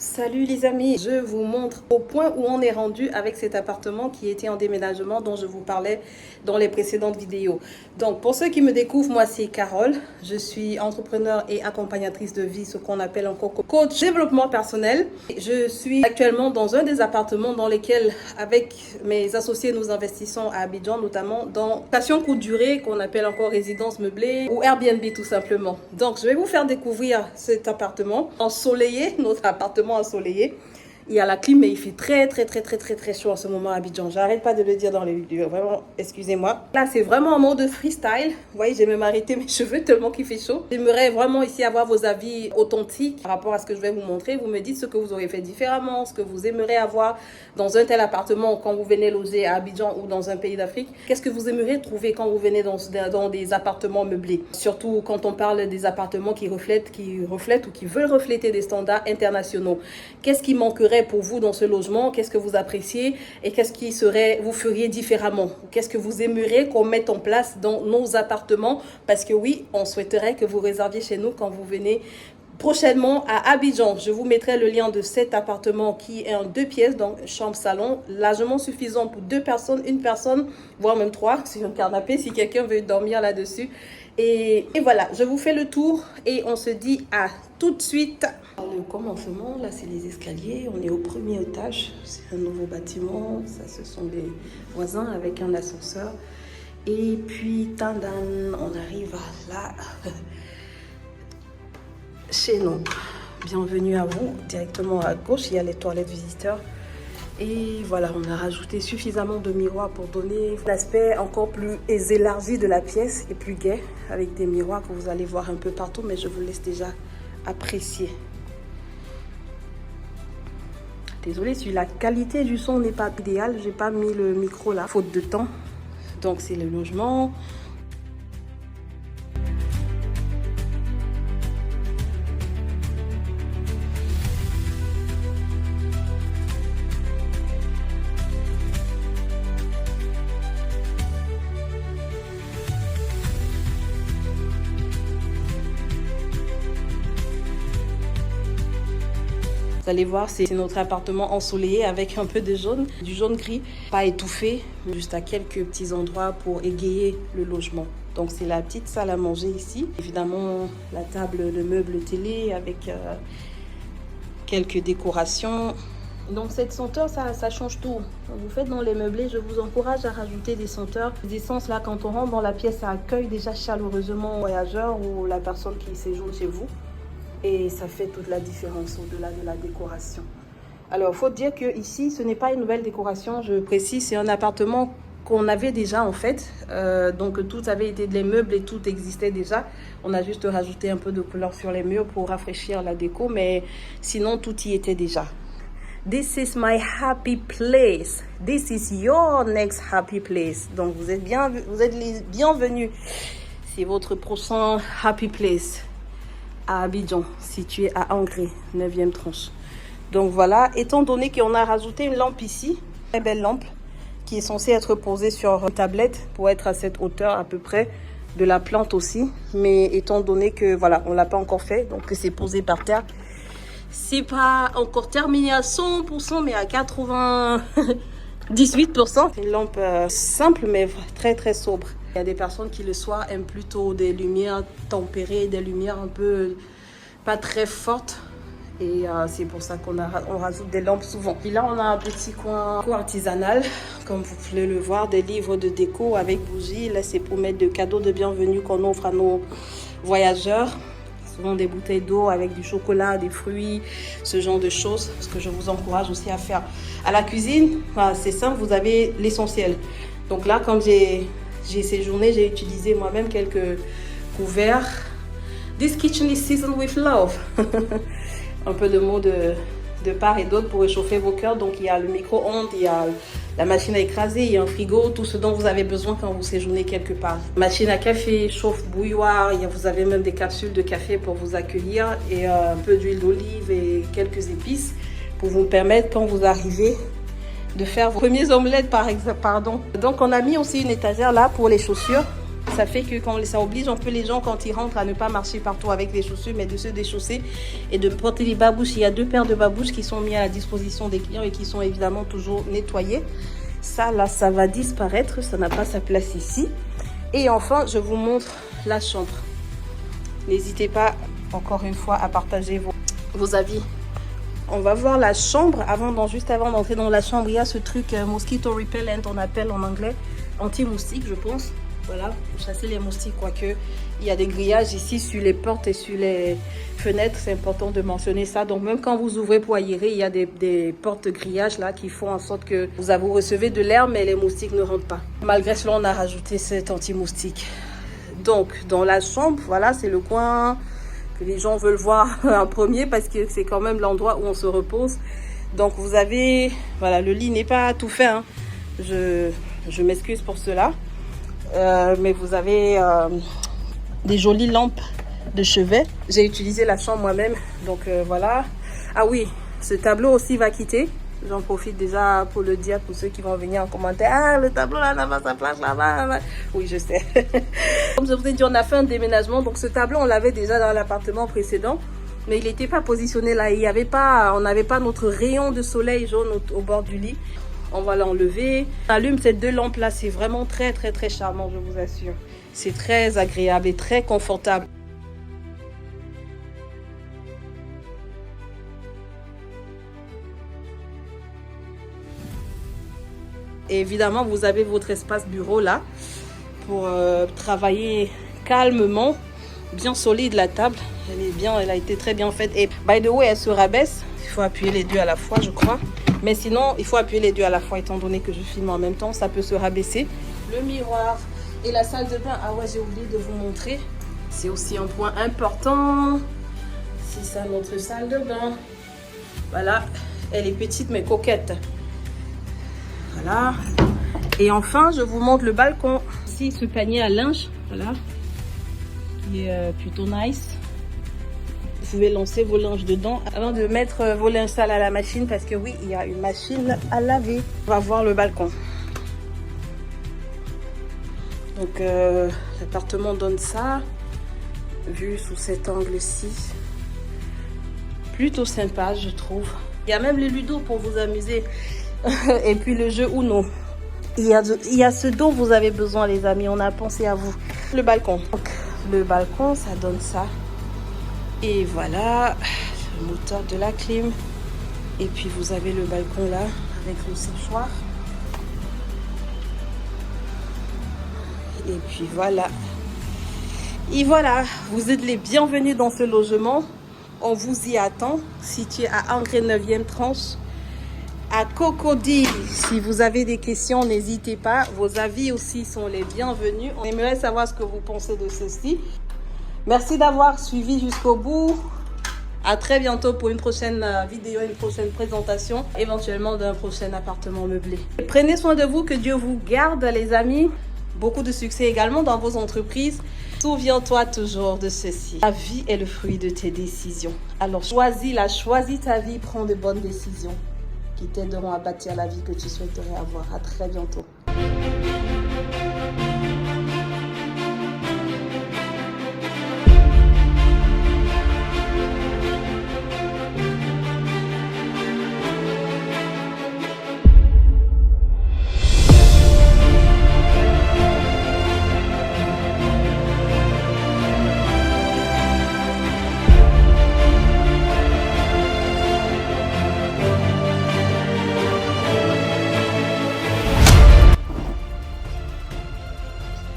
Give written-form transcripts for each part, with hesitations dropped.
Salut les amis, je vous montre au point où on est rendu avec cet appartement qui était en déménagement dont je vous parlais dans les précédentes vidéos. Donc pour ceux qui me découvrent, moi c'est Carole, je suis entrepreneur et accompagnatrice de vie, ce qu'on appelle encore coach développement personnel. Je suis actuellement dans un des appartements dans lesquels avec mes associés nous investissons à Abidjan, notamment dans location courte durée qu'on appelle encore résidence meublée ou Airbnb tout simplement. Donc je vais vous faire découvrir cet appartement ensoleillé, notre appartement ensoleillé. Il y a la clim, mais il fait très chaud en ce moment à Abidjan. J'arrête pas de le dire dans les vidéos. Vraiment, excusez-moi. Là, c'est vraiment en mode freestyle. Vous voyez, j'ai même arrêté mes cheveux tellement qu'il fait chaud. J'aimerais vraiment ici avoir vos avis authentiques par rapport à ce que je vais vous montrer. Vous me dites ce que vous aurez fait différemment, ce que vous aimeriez avoir dans un tel appartement quand vous venez loger à Abidjan ou dans un pays d'Afrique. Qu'est-ce que vous aimeriez trouver quand vous venez dans des appartements meublés? Surtout quand on parle des appartements qui reflètent ou qui veulent refléter des standards internationaux. Qu'est-ce qui manquerait pour vous dans ce logement? Qu'est-ce que vous appréciez et qu'est-ce qui vous feriez différemment? Qu'est-ce que vous aimeriez qu'on mette en place dans nos appartements? Parce que oui, on souhaiterait que vous réserviez chez nous quand vous venez prochainement à Abidjan. Je vous mettrai le lien de cet appartement qui est en 2 pièces, donc chambre-salon, largement suffisant pour 2 personnes, une personne, voire même 3, sur un canapé, si quelqu'un veut dormir là-dessus. Et voilà, je vous fais le tour et on se dit à tout de suite. Le commencement, là c'est les escaliers, on est au 1er étage, c'est un nouveau bâtiment, ça ce sont des voisins avec un ascenseur. Et puis, tandan, on arrive là, chez nous. Bienvenue à vous, directement à gauche, il y a les toilettes visiteurs. Et voilà, on a rajouté suffisamment de miroirs pour donner l'aspect encore plus élargi de la pièce et plus gai, avec des miroirs que vous allez voir un peu partout, mais je vous laisse déjà apprécier. Désolée si la qualité du son n'est pas idéale, j'ai pas mis le micro là, faute de temps. Donc c'est le logement. Vous allez voir, c'est notre appartement ensoleillé avec un peu de jaune, du jaune gris, pas étouffé, juste à quelques petits endroits pour égayer le logement. Donc c'est la petite salle à manger ici. Évidemment, la table de meubles télé avec quelques décorations. Donc cette senteur, ça change tout. Vous faites dans les meublés, je vous encourage à rajouter des senteurs. Les essences là, quand on rentre dans la pièce, ça accueille déjà chaleureusement le voyageur ou la personne qui séjourne chez vous. Et ça fait toute la différence au-delà de la décoration. Alors, il faut dire que ici, ce n'est pas une nouvelle décoration, je précise, c'est un appartement qu'on avait déjà en fait. Donc, tout avait été les meubles et tout existait déjà. On a juste rajouté un peu de couleur sur les murs pour rafraîchir la déco, mais sinon, tout y était déjà. This is my happy place. This is your next happy place. Donc, vous êtes les bienvenus. C'est votre prochain happy place. À Abidjan, situé à Angré, 9e tranche. Donc voilà, étant donné qu'on a rajouté une lampe ici, très belle lampe, qui est censée être posée sur une tablette pour être à cette hauteur à peu près de la plante aussi. Mais étant donné que voilà, on l'a pas encore fait, donc c'est posé par terre. C'est pas encore terminé à 100%, mais à 98%. Une lampe simple, mais très sobre. Il y a des personnes qui le soir aiment plutôt des lumières tempérées, des lumières un peu pas très fortes. Et c'est pour ça qu'on rajoute des lampes souvent. Et là, on a un petit coin artisanal, comme vous pouvez le voir, des livres de déco avec bougies. Là, c'est pour mettre des cadeaux de bienvenue qu'on offre à nos voyageurs. Souvent des bouteilles d'eau avec du chocolat, des fruits, ce genre de choses. Ce que je vous encourage aussi à faire. À la cuisine, c'est simple, vous avez l'essentiel. Donc là, comme j'ai séjourné, j'ai utilisé moi-même quelques couverts. This kitchen is seasoned with love. Un peu de mots de part et d'autre pour réchauffer vos cœurs. Donc il y a le micro-ondes, il y a la machine à écraser, il y a un frigo, tout ce dont vous avez besoin quand vous séjournez quelque part. Machine à café, chauffe-bouilloire, vous avez même des capsules de café pour vous accueillir et un peu d'huile d'olive et quelques épices pour vous permettre quand vous arrivez de faire vos premiers omelettes par exemple. Donc on a mis aussi une étagère là pour les chaussures. ça fait que quand ça oblige un peu les gens quand ils rentrent à ne pas marcher partout avec les chaussures, mais de se déchausser et de porter les babouches. Il y a 2 paires de babouches qui sont mises à la disposition des clients et qui sont évidemment toujours nettoyées. Ça là, ça va disparaître, ça n'a pas sa place ici. Et enfin, je vous montre la chambre. N'hésitez pas encore une fois à partager vos avis. On va voir la chambre. Juste avant d'entrer dans la chambre, il y a ce truc mosquito repellent, on appelle en anglais, anti-moustique, je pense. Voilà, pour chasser les moustiques, quoique il y a des grillages ici sur les portes et sur les fenêtres. C'est important de mentionner ça. Donc même quand vous ouvrez pour aérer, il y a des portes-grillages là qui font en sorte que vous recevez de l'air, mais les moustiques ne rentrent pas. Malgré cela, on a rajouté cet anti-moustique. Donc dans la chambre, voilà, c'est le coin que les gens veulent voir en premier parce que c'est quand même l'endroit où on se repose. Donc vous avez, voilà, le lit n'est pas tout fait, hein. Je m'excuse pour cela, mais vous avez des jolies lampes de chevet. J'ai utilisé la chambre moi-même, donc voilà. Ah oui, ce tableau aussi va quitter. J'en profite déjà pour le dire pour ceux qui vont venir en commentaire. Ah, le tableau là n'a pas sa place là-bas. Oui, je sais. Comme je vous ai dit, on a fait un déménagement. Donc ce tableau, on l'avait déjà dans l'appartement précédent. Mais il n'était pas positionné là. On n'avait pas notre rayon de soleil jaune au bord du lit. On va l'enlever. On allume ces 2 lampes là. C'est vraiment très, très, très charmant, je vous assure. C'est très agréable et très confortable. Et évidemment, vous avez votre espace bureau là pour travailler calmement, bien solide la table. Elle est bien, elle a été très bien faite. Et by the way, elle se rabaisse. Il faut appuyer les 2 à la fois, je crois. Mais sinon, il faut appuyer les 2 à la fois, étant donné que je filme en même temps, ça peut se rabaisser. Le miroir et la salle de bain. Ah ouais, j'ai oublié de vous montrer. C'est aussi un point important. C'est ça notre salle de bain. Voilà, elle est petite mais coquette. Voilà. Et enfin, je vous montre le balcon. Ici, ce panier à linge, voilà, qui est plutôt nice. Vous pouvez lancer vos linges dedans avant de mettre vos linges sales à la machine, parce que oui, il y a une machine à laver. On va voir le balcon. Donc, l'appartement donne ça, vu sous cet angle-ci. Plutôt sympa, je trouve. Il y a même le ludo pour vous amuser. Et puis le jeu Uno. Il y a ce dont vous avez besoin, les amis. On a pensé à vous. Le balcon. Donc, le balcon, ça donne ça. Et voilà, le moteur de la clim. Et puis vous avez le balcon là, avec le séchoir. Et puis voilà. Et voilà, vous êtes les bienvenus dans ce logement. On vous y attend. Situé à Angers 9e tranche, à Cocody. Si vous avez des questions, n'hésitez pas. Vos avis aussi sont les bienvenus. On aimerait savoir ce que vous pensez de ceci. Merci d'avoir suivi jusqu'au bout. À très bientôt pour une prochaine vidéo, une prochaine présentation, éventuellement d'un prochain appartement meublé. Prenez soin de vous, que Dieu vous garde, les amis. Beaucoup de succès également dans vos entreprises. Souviens-toi toujours de ceci. La vie est le fruit de tes décisions. Alors choisis-la, choisis ta vie, prends de bonnes décisions qui t'aideront à bâtir la vie que tu souhaiterais avoir. À très bientôt.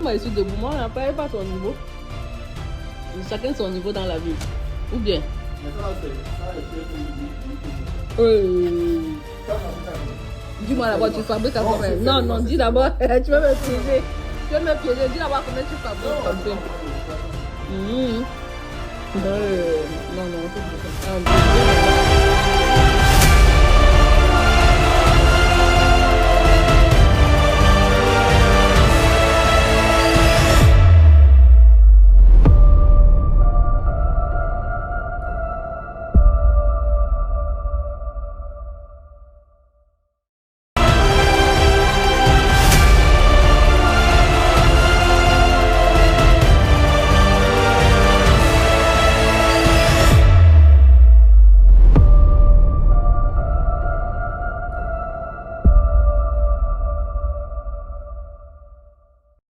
Moi, je suis debout, moi, on n'a pas son niveau. Chacun son niveau dans la vie. Ou bien dis-moi d'abord, tu fabriques à combien? Non, non, dis d'abord, tu vas me piéger. Tu vas me piéger, dis d'abord combien tu fabriques. Non, non, c'est